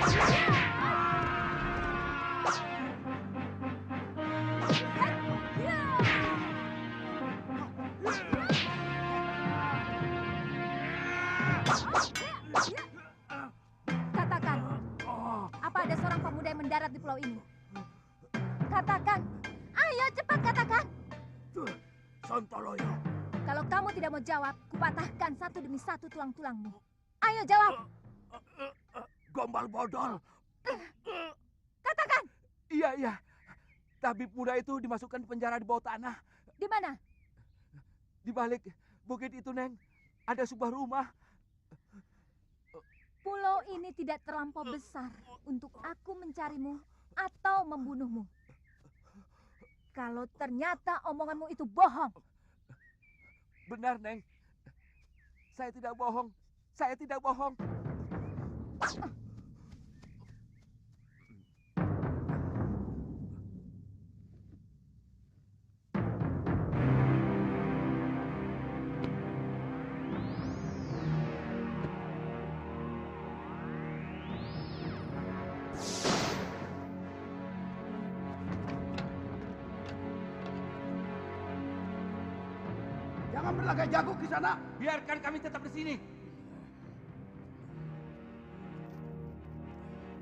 Katakan, apa ada seorang pemuda yang mendarat di pulau ini? Katakan, ayo cepat katakan. Sontoloyo. Kalau kamu tidak mau jawab, kupatahkan satu demi satu tulang-tulangmu. Ayo jawab. Gombal bodol. Katakan. Iya. Tabib muda itu dimasukkan di penjara di bawah tanah. Di mana? Di balik bukit itu, Neng. Ada sebuah rumah. Pulau ini tidak terlampau besar untuk aku mencarimu atau membunuhmu. Kalau ternyata omonganmu itu bohong. Benar, Neng. Saya tidak bohong. Saya tidak bohong. Jangan berlagak jago di sana. Biarkan kami tetap di sini.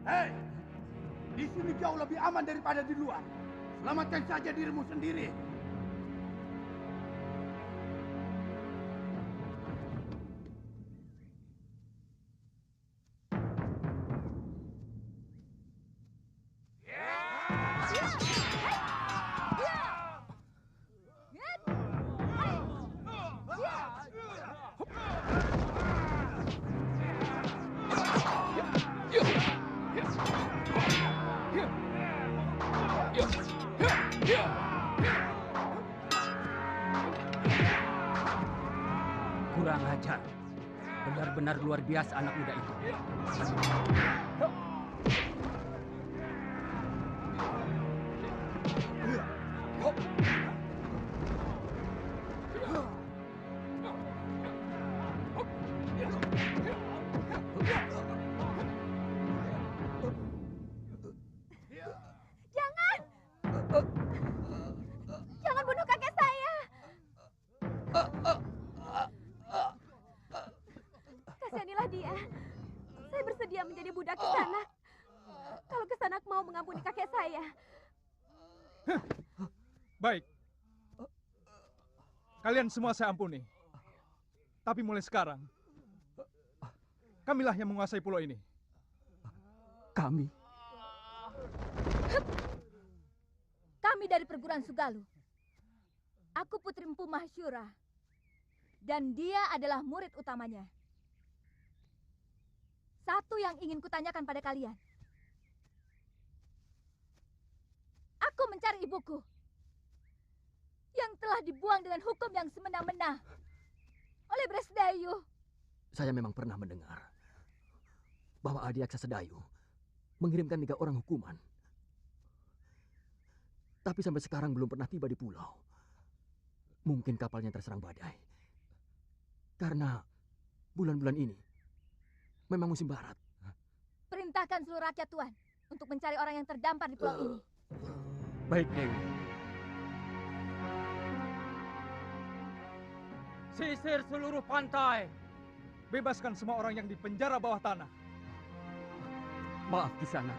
Hei, di sini jauh lebih aman daripada di luar. Selamatkan saja dirimu sendiri. Kurang ajar. Benar-benar luar biasa anak muda itu. Jangan bunuh kakek saya. Kasihanilah dia. Saya bersedia menjadi budak Kisanak. Kalau Kisanak mau mengampuni kakek saya. Baik. Kalian semua saya ampuni. Tapi mulai sekarang, kamilah yang menguasai pulau ini. Kami? Kami dari perguruan Sugalu. Aku Putri Empu Mahsyura. Dan dia adalah murid utamanya. Satu yang ingin kutanyakan pada kalian. Aku mencari ibuku. Yang telah dibuang dengan hukum yang semena-mena. Oleh Bresdayu. Saya memang pernah mendengar bahwa Adi Aksa Sedayu mengirimkan 3 orang hukuman. Tapi sampai sekarang belum pernah tiba di pulau. Mungkin kapalnya terserang badai. Karena bulan-bulan ini memang musim barat. Perintahkan seluruh rakyat Tuan untuk mencari orang yang terdampar di pulau ini. Baik, Dewi. Sisir seluruh pantai. Bebaskan semua orang yang di penjara bawah tanah. Maaf, Kisanak.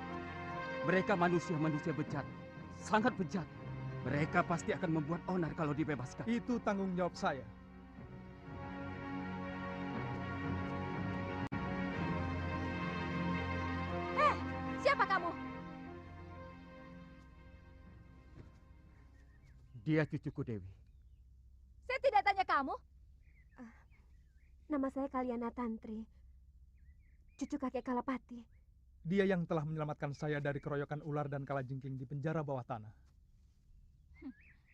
Mereka manusia-manusia bejat. Sangat bejat. Mereka pasti akan membuat onar kalau dibebaskan. Itu tanggung jawab saya. Siapa kamu? Dia cucuku, Dewi. Saya tidak tanya kamu. Nama saya Kaliana Tantri. Cucu kakek Kalapati. Dia yang telah menyelamatkan saya dari keroyokan ular dan kalajengking di penjara bawah tanah.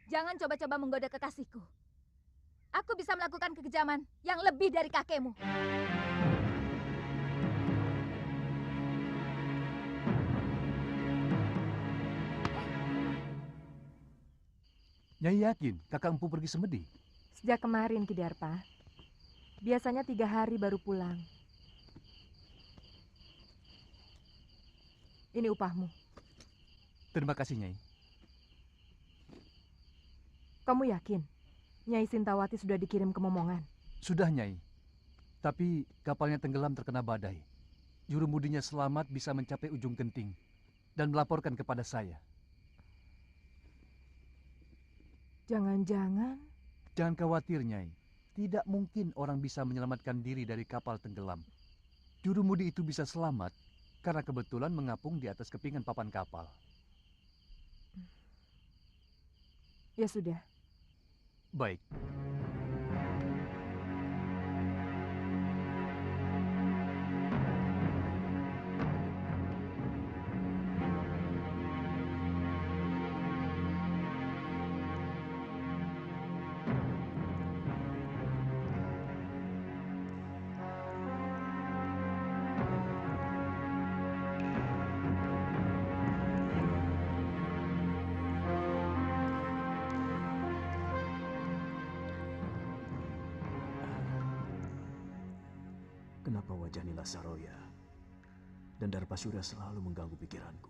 Jangan coba-coba menggoda kekasihku. Aku bisa melakukan kekejaman yang lebih dari kakekmu. Nyai yakin Kakak Empu pergi semedi? Sejak kemarin, Kidarpa. Biasanya 3 hari baru pulang. Ini upahmu. Terima kasih, Nyai. Kamu yakin Nyai Sintawati sudah dikirim ke Momongan? Sudah, Nyai. Tapi kapalnya tenggelam terkena badai. Jurumudinya selamat bisa mencapai ujung genting dan melaporkan kepada saya. Jangan-jangan Jangan khawatir, Nyai. Tidak mungkin orang bisa menyelamatkan diri dari kapal tenggelam. Jurumudi itu bisa selamat karena kebetulan mengapung di atas kepingan papan kapal. ya sudah. Baik. Kenapa wajah Nila Saroya dan Darpasura selalu mengganggu pikiranku?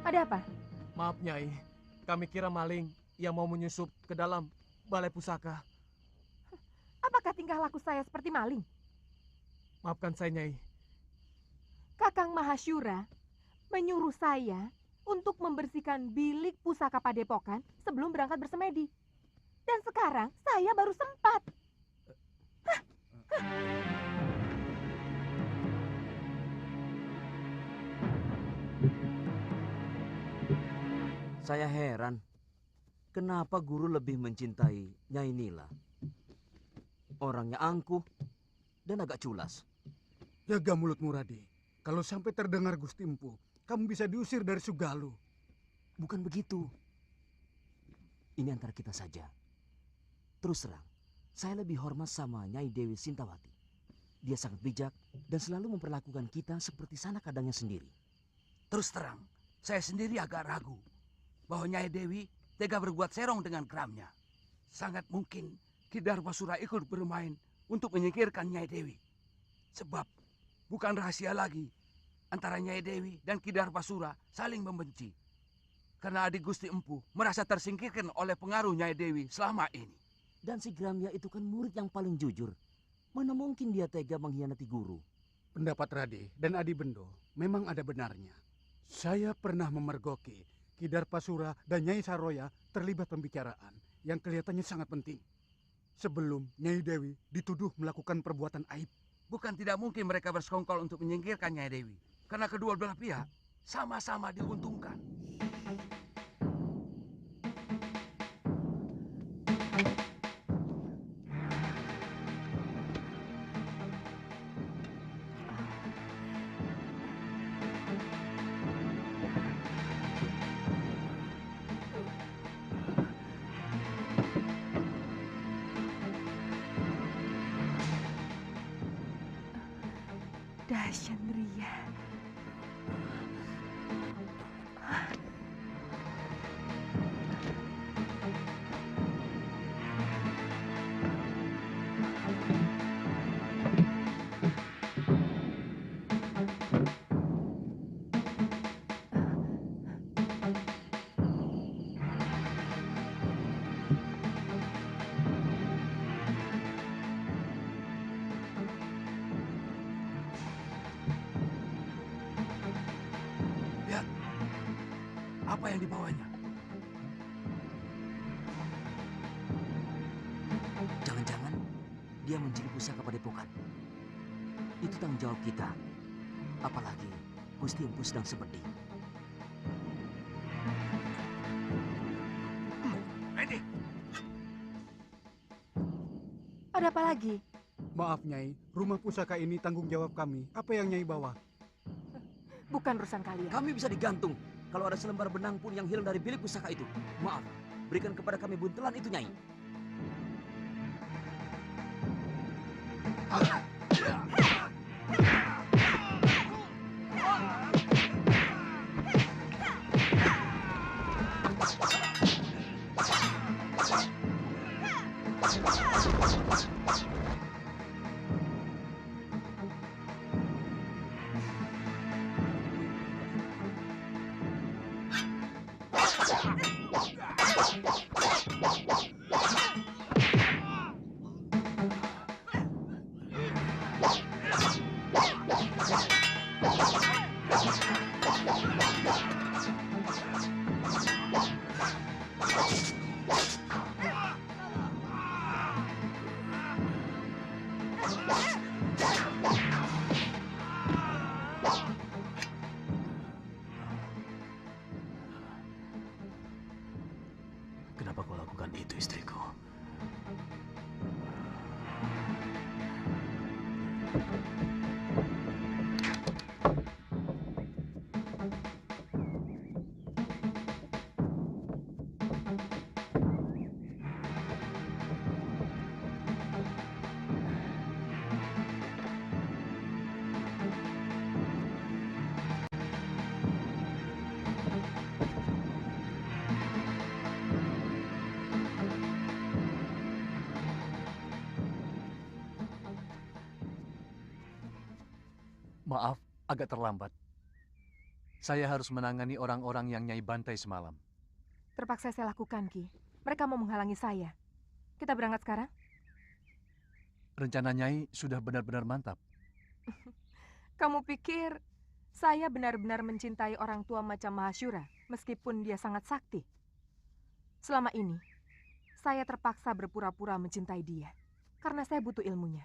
Ada apa? Maaf, Nyai. Kami kira maling yang mau menyusup ke dalam balai pusaka. Apakah tingkah laku saya seperti maling? Maafkan saya, Nyai. Kakang Mahasyura menyuruh saya untuk membersihkan bilik pusaka Padepokan sebelum berangkat bersemedi. Dan sekarang saya baru sempat. Saya heran, kenapa guru lebih mencintai Nyai Nila? Orangnya angkuh dan agak culas. Jaga mulutmu, Rade. Kalau sampai terdengar Gusti Empu, kamu bisa diusir dari Sugalu. Bukan begitu. Ini antara kita saja. Terus terang, saya lebih hormat sama Nyai Dewi Sintawati. Dia sangat bijak dan selalu memperlakukan kita seperti sanak kadangnya sendiri. Terus terang, saya sendiri agak ragu bahwa Nyai Dewi tega berbuat serong dengan keramnya. Sangat mungkin Ki Darpasura ikut bermain untuk menyingkirkan Nyai Dewi. Sebab bukan rahasia lagi antara Nyai Dewi dan Ki Darpasura saling membenci. Karena adik Gusti Empu merasa tersingkirkan oleh pengaruh Nyai Dewi selama ini. Dan si Gramya itu kan murid yang paling jujur. Mana mungkin dia tega mengkhianati guru? Pendapat Rade dan Adi Bendo memang ada benarnya. Saya pernah memergoki Ki Darpasura dan Nyai Saroya terlibat pembicaraan yang kelihatannya sangat penting. Sebelum Nyai Dewi dituduh melakukan perbuatan aib. Bukan tidak mungkin mereka bersekongkol untuk menyingkirkan Nyai Dewi. Karena kedua belah pihak sama-sama diuntungkan. Dasyandriya. Lihat, apa yang dibawanya? Jangan-jangan dia mencuri pusaka Padepokan. Itu tanggung jawab kita. Apalagi Gusti Empu sedang semedi. Ini, Ada apa lagi? Maaf Nyai, rumah pusaka ini tanggung jawab kami. Apa yang Nyai bawa? Bukan urusan kalian. Kami bisa digantung kalau ada selembar benang pun yang hilang dari bilik pusaka itu. Maaf, berikan kepada kami buntelan itu, Nyai. Kenapa kau lakukan itu, istriku? Maaf, agak terlambat. Saya harus menangani orang-orang yang Nyai bantai semalam. Terpaksa saya lakukan, Ki. Mereka mau menghalangi saya. Kita berangkat sekarang? Rencana Nyai sudah benar-benar mantap. Kamu pikir saya benar-benar mencintai orang tua macam Mahasyura, meskipun dia sangat sakti? Selama ini, saya terpaksa berpura-pura mencintai dia, karena saya butuh ilmunya.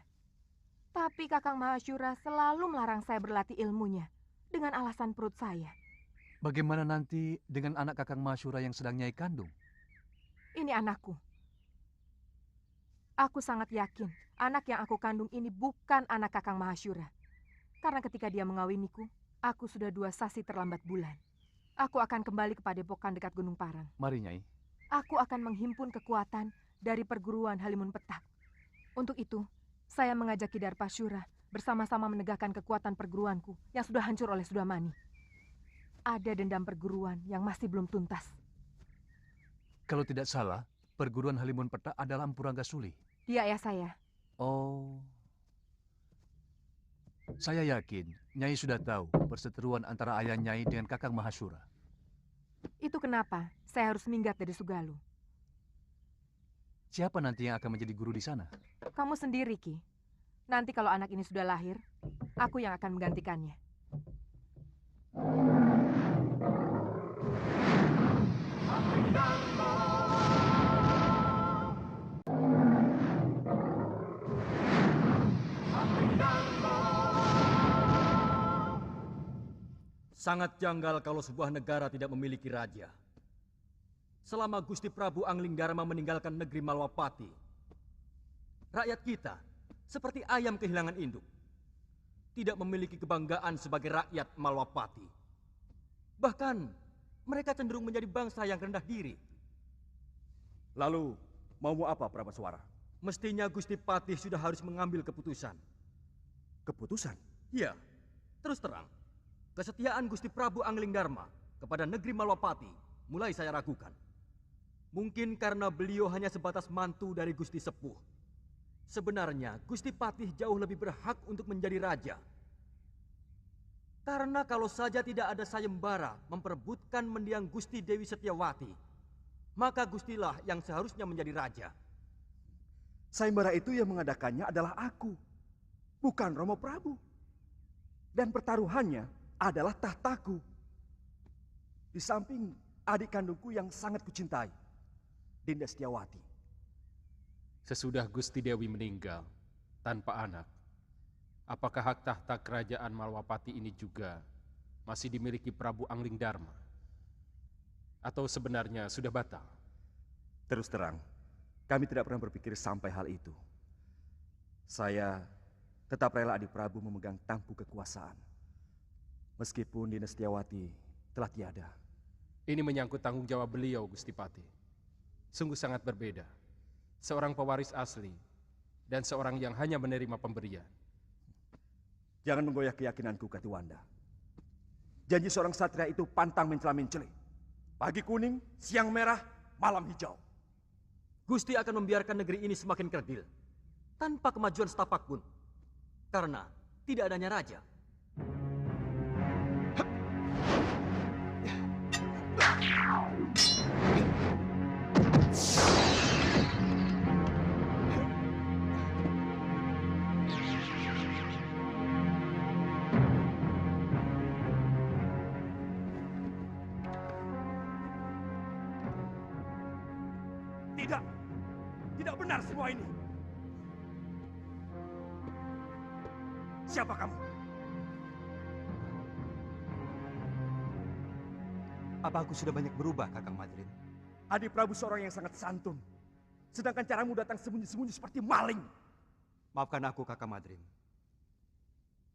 Tapi Kakang Mahasyura selalu melarang saya berlatih ilmunya, dengan alasan perut saya. Bagaimana nanti dengan anak Kakang Mahasyura yang sedang Nyai kandung? Ini anakku. Aku sangat yakin anak yang aku kandung ini bukan anak Kakang Mahasyura. Karena ketika dia mengawiniku, aku sudah 2 sasi terlambat bulan. Aku akan kembali ke padepokan dekat Gunung Parang. Mari, Nyai. Aku akan menghimpun kekuatan dari perguruan Halimun Petak. Untuk itu, saya mengajak Ki Darpasyura bersama-sama menegakkan kekuatan perguruanku yang sudah hancur oleh Sudamani. Ada dendam perguruan yang masih belum tuntas. Kalau tidak salah, perguruan Halimun Petak adalah Empu Ranggasuli. Dia ayah saya. Oh. Saya yakin Nyai sudah tahu perseteruan antara ayah Nyai dengan Kakang Mahasyura. Itu kenapa saya harus minggat dari Sugalu. Siapa nanti yang akan menjadi guru di sana? Kamu sendiri, Ki. Nanti kalau anak ini sudah lahir, aku yang akan menggantikannya. Sangat janggal kalau sebuah negara tidak memiliki raja. Selama Gusti Prabu Anglingdarma meninggalkan negeri Malwapati, rakyat kita seperti ayam kehilangan induk. Tidak memiliki kebanggaan sebagai rakyat Malwapati. Bahkan mereka cenderung menjadi bangsa yang rendah diri. Lalu, maumu apa, Prabaswara? Mestinya Gusti Patih sudah harus mengambil keputusan. Keputusan? Ya, terus terang. Kesetiaan Gusti Prabu Anglingdarma kepada negeri Malwapati mulai saya ragukan. Mungkin karena beliau hanya sebatas mantu dari Gusti Sepuh. Sebenarnya Gusti Patih jauh lebih berhak untuk menjadi raja. Karena kalau saja tidak ada sayembara memperebutkan mendiang Gusti Dewi Setiawati, maka Gustilah yang seharusnya menjadi raja. Sayembara itu yang mengadakannya adalah aku, bukan Romo Prabu. Dan pertaruhannya adalah tahtaku. Di samping adik kandungku yang sangat kucintai, Dinda Setiawati. Sesudah Gusti Dewi meninggal tanpa anak, apakah hak tahta kerajaan Malwapati ini juga masih dimiliki Prabu Anglingdarma? Atau sebenarnya sudah batal? Terus terang, kami tidak pernah berpikir sampai hal itu. Saya tetap rela adik Prabu memegang tampuk kekuasaan. Meskipun Dinda Setiawati telah tiada. Ini menyangkut tanggung jawab beliau, Gusti Patih. Sungguh sangat berbeda. Seorang pewaris asli dan seorang yang hanya menerima pemberian. Jangan menggoyah keyakinanku, Katiwanda. Janji seorang satria itu pantang mencela-mencela. Pagi kuning, siang merah, malam hijau. Gusti akan membiarkan negeri ini semakin kerdil tanpa kemajuan setapak pun. Karena tidak adanya raja. Tidak, tidak benar semua ini. Siapa kamu? Apa aku sudah banyak berubah, Kakang Madrin? Adi Prabu seorang yang sangat santun. Sedangkan caramu datang sembunyi-sembunyi seperti maling. Maafkan aku, Kakang Madrin.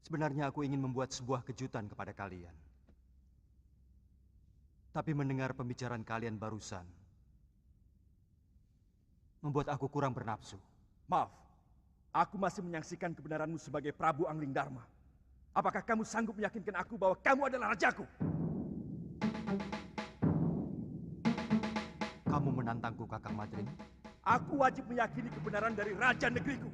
Sebenarnya aku ingin membuat sebuah kejutan kepada kalian. Tapi mendengar pembicaraan kalian barusan, membuat aku kurang bernafsu. Maaf, aku masih menyaksikan kebenaranmu sebagai Prabu Angling Dharma. Apakah kamu sanggup meyakinkan aku bahwa kamu adalah rajaku? Kamu menantangku, Kakang Madrin? Aku wajib meyakini kebenaran dari raja negeriku.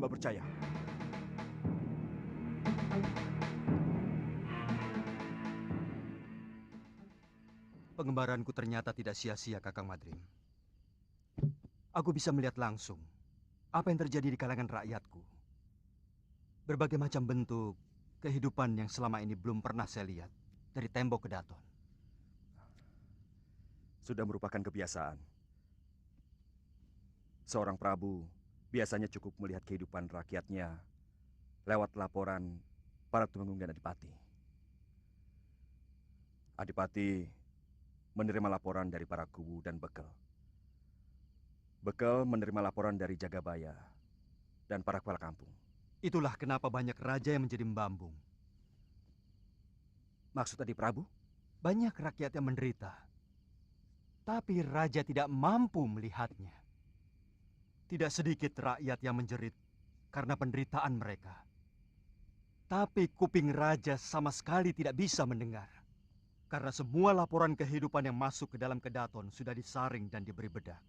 Percaya. Pengembaranku ternyata tidak sia-sia, Kakang Madrin. Aku bisa melihat langsung apa yang terjadi di kalangan rakyatku. Berbagai macam bentuk kehidupan yang selama ini belum pernah saya lihat dari tembok ke daton. Sudah merupakan kebiasaan. Seorang Prabu biasanya cukup melihat kehidupan rakyatnya lewat laporan para tumenggung dan adipati. Adipati menerima laporan dari para kubu dan bekel. Bekel menerima laporan dari Jagabaya dan para kepala kampung. Itulah kenapa banyak raja yang menjadi membambung. Maksud Adi Prabu? Banyak rakyat yang menderita, tapi raja tidak mampu melihatnya. Tidak sedikit rakyat yang menjerit karena penderitaan mereka. Tapi kuping raja sama sekali tidak bisa mendengar. Karena semua laporan kehidupan yang masuk ke dalam kedaton sudah disaring dan diberi bedak.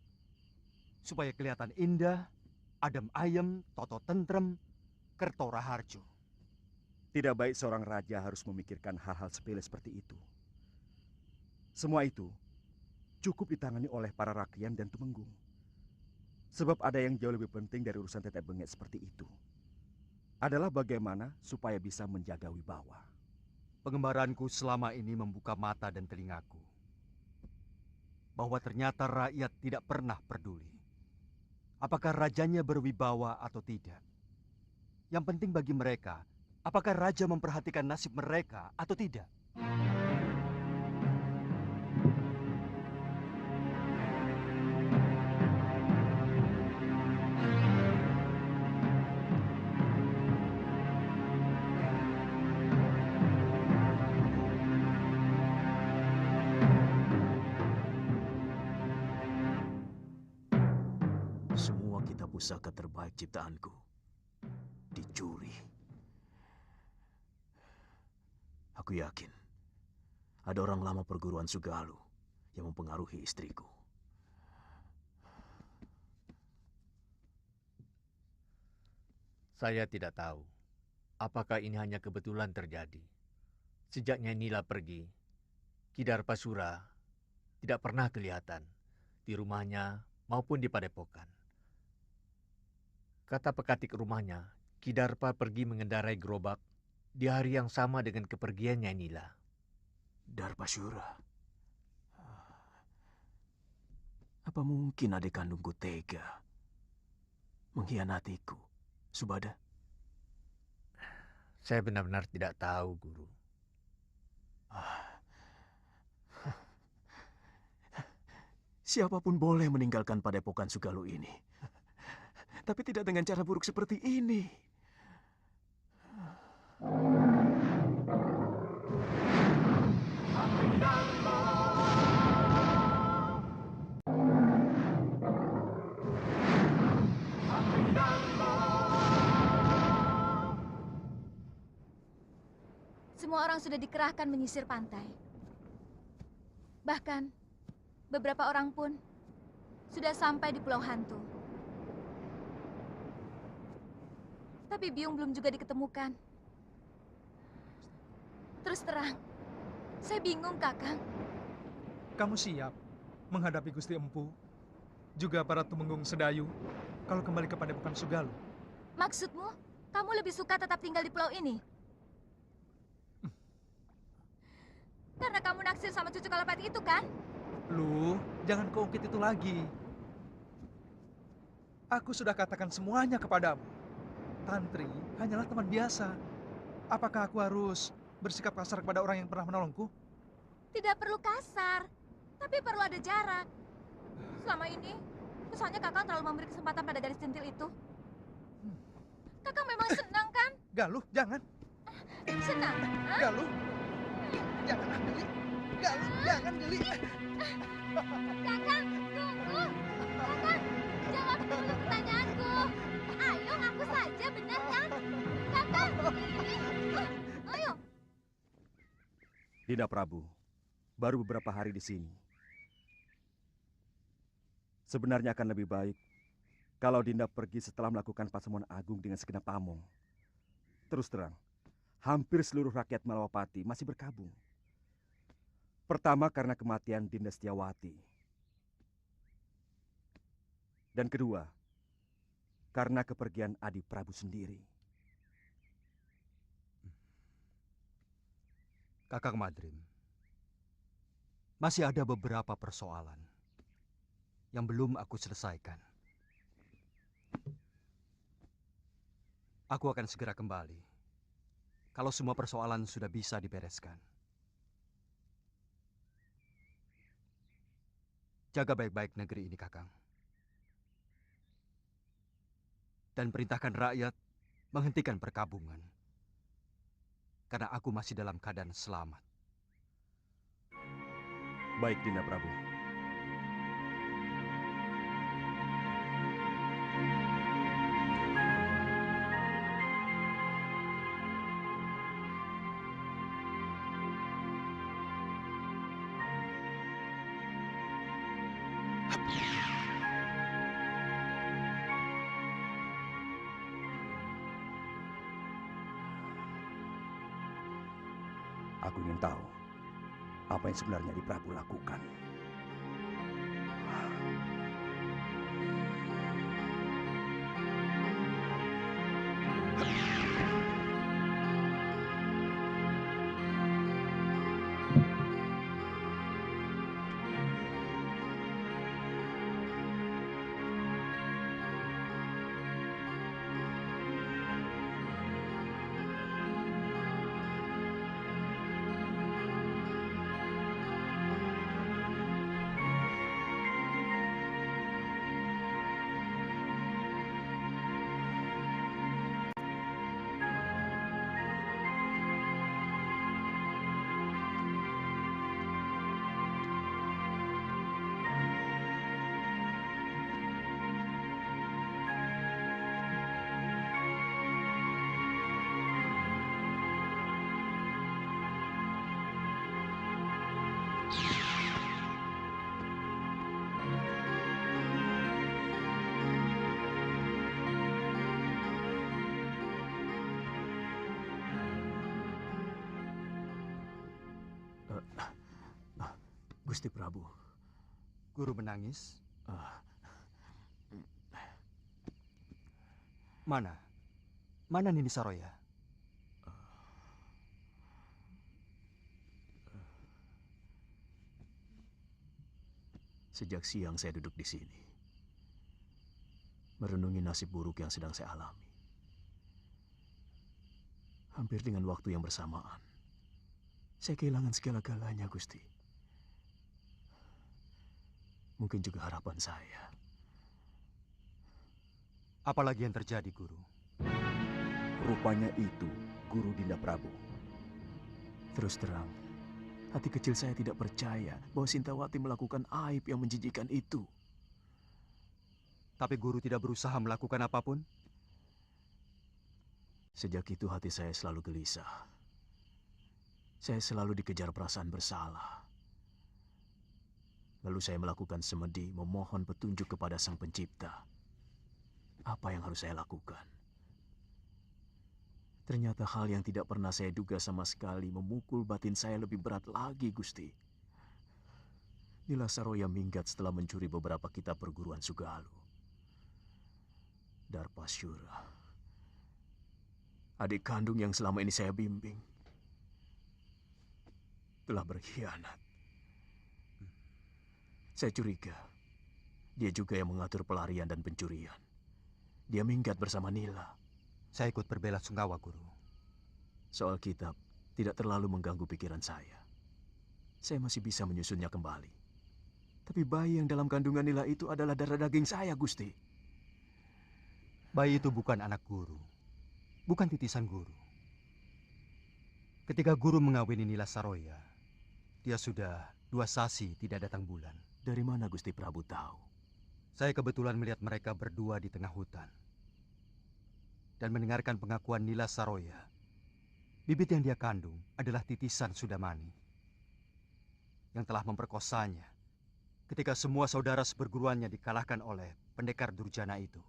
Supaya kelihatan indah, adem ayem, toto tentrem, kerto raharjo. Tidak baik seorang raja harus memikirkan hal-hal sepele seperti itu. Semua itu cukup ditangani oleh para rakyat dan tumenggung. Sebab ada yang jauh lebih penting dari urusan tetek bengek seperti itu. Adalah bagaimana supaya bisa menjaga wibawa. Pengembaranku selama ini membuka mata dan telingaku. Bahwa ternyata rakyat tidak pernah peduli. Apakah rajanya berwibawa atau tidak. Yang penting bagi mereka, apakah raja memperhatikan nasib mereka atau tidak. Semua kitab pusaka terbaik ciptaanku dicuri. Aku yakin ada orang lama perguruan Sugalu yang mempengaruhi istriku. Saya tidak tahu apakah ini hanya kebetulan terjadi. Sejak Nyai Nila pergi, Kidarpasura tidak pernah kelihatan di rumahnya maupun di padepokan. Kata pekatik rumahnya, Kidarpa pergi mengendarai gerobak di hari yang sama dengan kepergian Nyai Nila. Darpasura. Apa mungkin adik kandungku tega mengkhianatiku, Subada? Saya benar-benar tidak tahu, Guru. Siapapun boleh meninggalkan padepokan Sugalu ini. Tapi tidak dengan cara buruk seperti ini. Semua orang sudah dikerahkan menyisir pantai. Bahkan, beberapa orang pun sudah sampai di Pulau Hantu. Tapi Biung belum juga diketemukan. Terus terang, saya bingung, Kakang. Kamu siap menghadapi Gusti Empu, juga para tumenggung Sedayu, kalau kembali ke padepokan Sugalu? Maksudmu, kamu lebih suka tetap tinggal di pulau ini? Karena kamu naksir sama cucu Kalapati itu, kan? Lu, jangan keungkit itu lagi. Aku sudah katakan semuanya kepadamu. Tantri hanyalah teman biasa. Apakah aku harus bersikap kasar kepada orang yang pernah menolongku? Tidak perlu kasar, tapi perlu ada jarak. Selama ini, misalnya Kakang terlalu memberi kesempatan pada gadis centil itu. Kakang memang senang, kan? Galuh, jangan. Senang? Hah? Galuh, jangan Geli. Galuh, jangan Geli. Kakang, tunggu. Kakang, jawab dulu pertanyaanku. Ayo, ngaku saja, benar kan? Kakang, ayo. Dinda Prabu, baru beberapa hari di sini. Sebenarnya akan lebih baik kalau Dinda pergi setelah melakukan pasemuan agung dengan segenap pamong. Terus terang, hampir seluruh rakyat Malawapati masih berkabung. Pertama karena kematian Dinda Setiawati. Dan kedua, karena kepergian Adi Prabu sendiri. Kakang Madrim, masih ada beberapa persoalan yang belum aku selesaikan. Aku akan segera kembali kalau semua persoalan sudah bisa dibereskan. Jaga baik-baik negeri ini, Kakang. Dan perintahkan rakyat menghentikan perkabungan. Karena aku masih dalam keadaan selamat. Baik, Dinda Prabu. Aku ingin tahu apa yang sebenarnya Adi Prabu lakukan. Gusti Prabu. Guru menangis? Ah. Mana? Mana Nini Saroya? Sejak siang saya duduk di sini, merenungi nasib buruk yang sedang saya alami. Hampir dengan waktu yang bersamaan, saya kehilangan segala-galanya, Gusti. Mungkin juga harapan saya. Apalagi yang terjadi, Guru? Rupanya itu Guru Dinda Prabu. Terus terang, hati kecil saya tidak percaya bahwa Sintawati melakukan aib yang menjijikan itu. Tapi Guru tidak berusaha melakukan apapun? Sejak itu hati saya selalu gelisah. Saya selalu dikejar perasaan bersalah. Lalu saya melakukan semedi memohon petunjuk kepada Sang Pencipta. Apa yang harus saya lakukan? Ternyata hal yang tidak pernah saya duga sama sekali memukul batin saya lebih berat lagi, Gusti. Nila Saroya minggat setelah mencuri beberapa kitab perguruan Sugalu. Darpasyura, adik kandung yang selama ini saya bimbing, telah berkhianat. Saya curiga dia juga yang mengatur pelarian dan pencurian. Dia minggat bersama Nila. Saya ikut berbela-sungkawa, Guru. Soal kitab tidak terlalu mengganggu pikiran saya. Saya masih bisa menyusunnya kembali. Tapi bayi yang dalam kandungan Nila itu adalah darah daging saya, Gusti. Bayi itu bukan anak Guru. Bukan titisan Guru. Ketika Guru mengawini Nila Saroya, dia sudah 2 sasi tidak datang bulan. Dari mana Gusti Prabu tahu? Saya kebetulan melihat mereka berdua di tengah hutan. Dan mendengarkan pengakuan Nila Saroya. Bibit yang dia kandung adalah titisan Sudamani. Yang telah memperkosanya ketika semua saudara seperguruannya dikalahkan oleh pendekar durjana itu.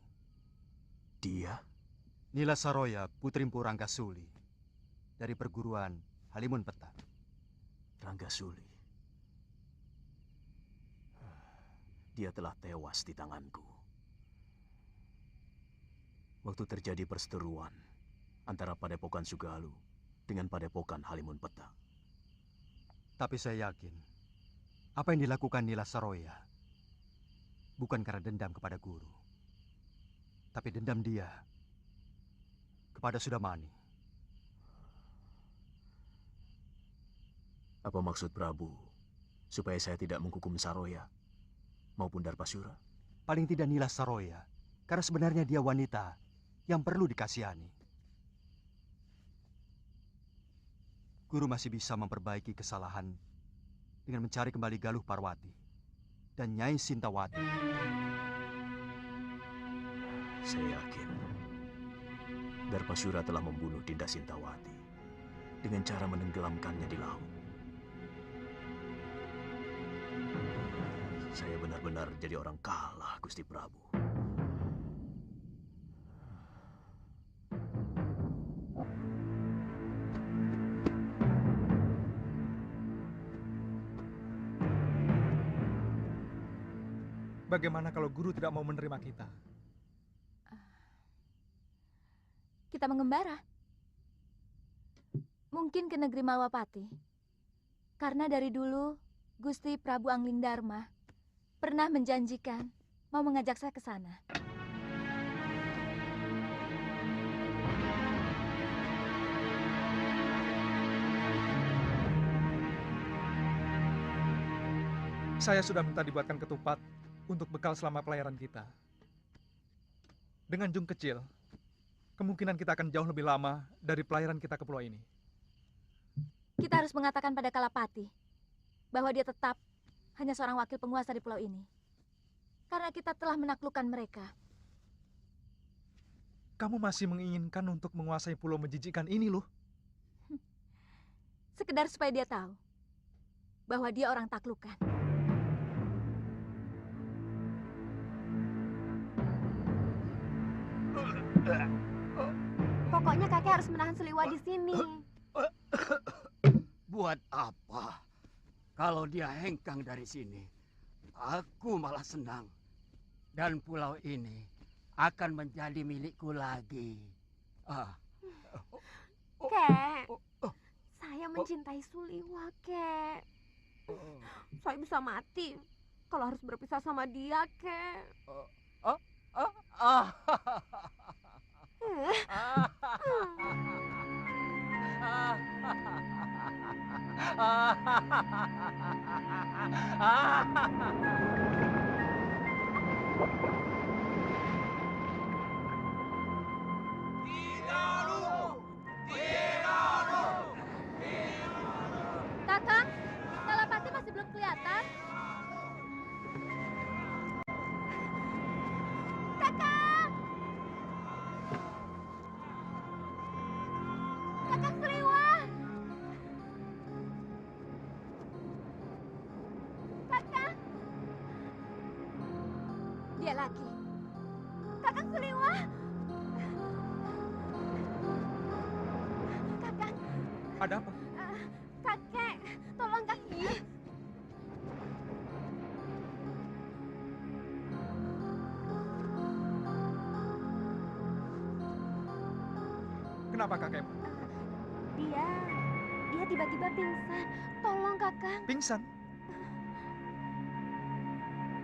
Dia? Nila Saroya, putri Mpu Ranggasuli. Dari perguruan Halimun Peta. Ranggasuli. Dia telah tewas di tanganku. Waktu terjadi perseteruan antara Padepokan Sugalu dengan Padepokan Halimun Peta. Tapi saya yakin, apa yang dilakukan Nila Saroya bukan karena dendam kepada Guru. Tapi dendam dia kepada Sudamani. Apa maksud Prabu supaya saya tidak menghukum Saroya maupun Darpasyura? Paling tidak Nila Saroya, karena sebenarnya dia wanita yang perlu dikasihani. Guru masih bisa memperbaiki kesalahan dengan mencari kembali Galuh Parwati dan Nyai Sintawati. Saya yakin Darpasyura telah membunuh Dinda Sintawati dengan cara menenggelamkannya di laut. Saya benar-benar jadi orang kalah, Gusti Prabu. Bagaimana kalau Guru tidak mau menerima kita? Kita mengembara. Mungkin ke negeri Malwapati. Karena dari dulu Gusti Prabu Anglingdarma pernah menjanjikan mau mengajak saya ke sana. Saya sudah minta dibuatkan ketupat untuk bekal selama pelayaran kita. Dengan jung kecil, kemungkinan kita akan jauh lebih lama dari pelayaran kita ke pulau ini. Kita harus mengatakan pada Kalapati bahwa dia tetap hanya seorang wakil penguasa di pulau ini. Karena kita telah menaklukkan mereka. Kamu masih menginginkan untuk menguasai pulau menjijikkan ini, loh. Sekedar supaya dia tahu bahwa dia orang taklukan. Pokoknya kakek harus menahan Seliwa di sini. Buat apa? Kalau dia hengkang dari sini, aku malah senang. Dan pulau ini akan menjadi milikku lagi. Kek, saya mencintai Suliwa, Kek. Saya bisa mati kalau harus berpisah sama dia, Kek. Kakang, Kalapati masih belum kelihatan. Kakang! Kakang Suliwa! Kakang! Dia lagi. Kakang Suliwa! Kakang! Ada apa? Kakek, tolong kaki. Kenapa kakek? Dia tiba-tiba pingsan. Tolong, Kakang. Pingsan?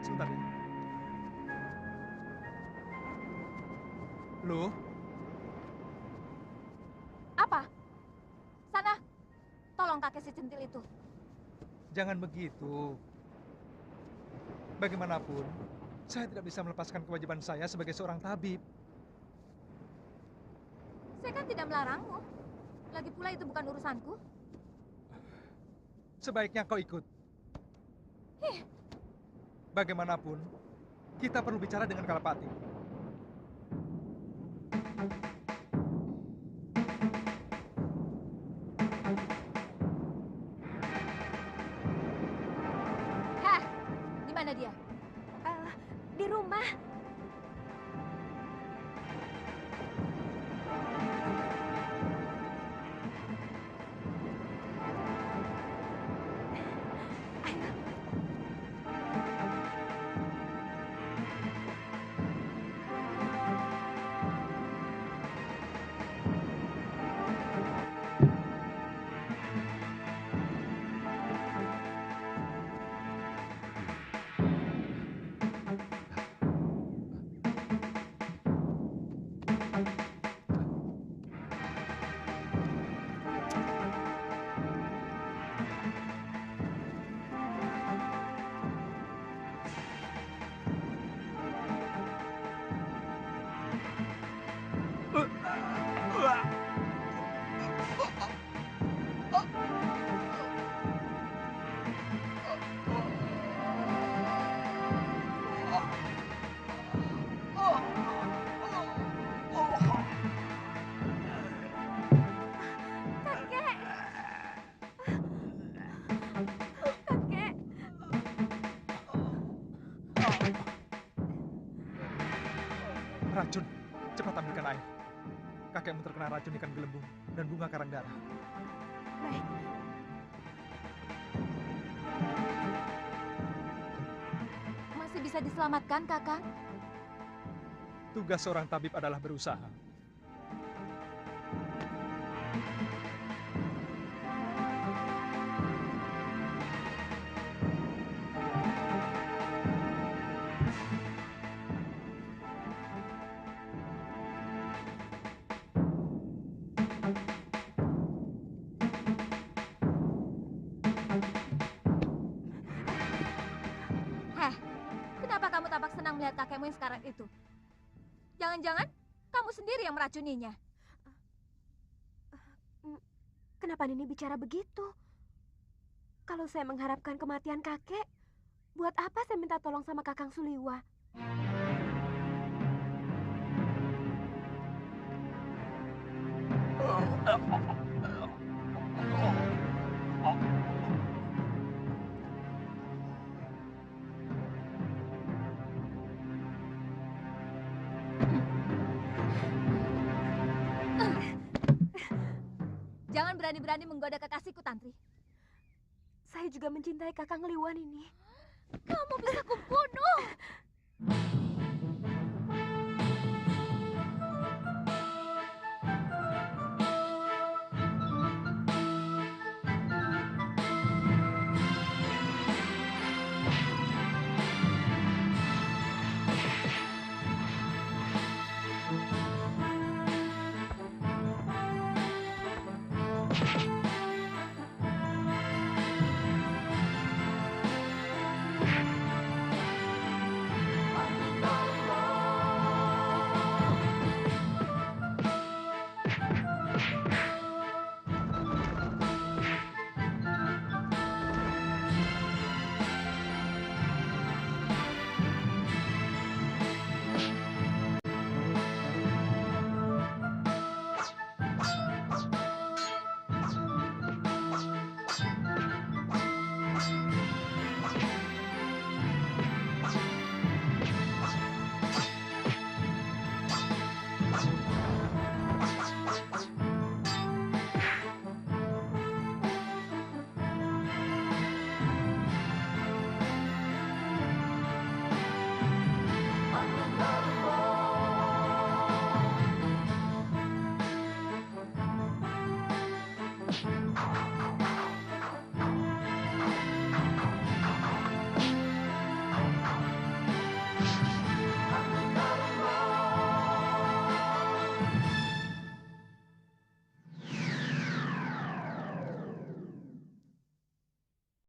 Sebentar ya. Loh, Apa? Sana, tolong kakek si centil itu. jangan begitu. Bagaimanapun, saya tidak bisa melepaskan kewajiban saya sebagai seorang tabib. Saya kan tidak melarangmu. Lagi pula itu bukan urusanku. Sebaiknya kau ikut. Hih, Bagaimanapun, kita perlu bicara dengan Kalapati. heh, di mana dia? Di rumah. Racun, cepat ambilkan air. Kakekmu terkena racun ikan gelembung dan bunga karang darah. Baik. Masih bisa diselamatkan, Kakang? Tugas seorang tabib adalah berusaha. Heh, kenapa kamu tampak senang melihat kakekmu yang sekarat itu? Jangan-jangan kamu sendiri yang meracuninya. Kenapa Nini bicara begitu? Kalau saya mengharapkan kematian kakek, buat apa saya minta tolong sama Kakang Suliwa? Jangan berani-berani menggoda kekasihku, Tantri. saya juga mencintai Kakang Liwan ini. Kamu bisa kubunuh.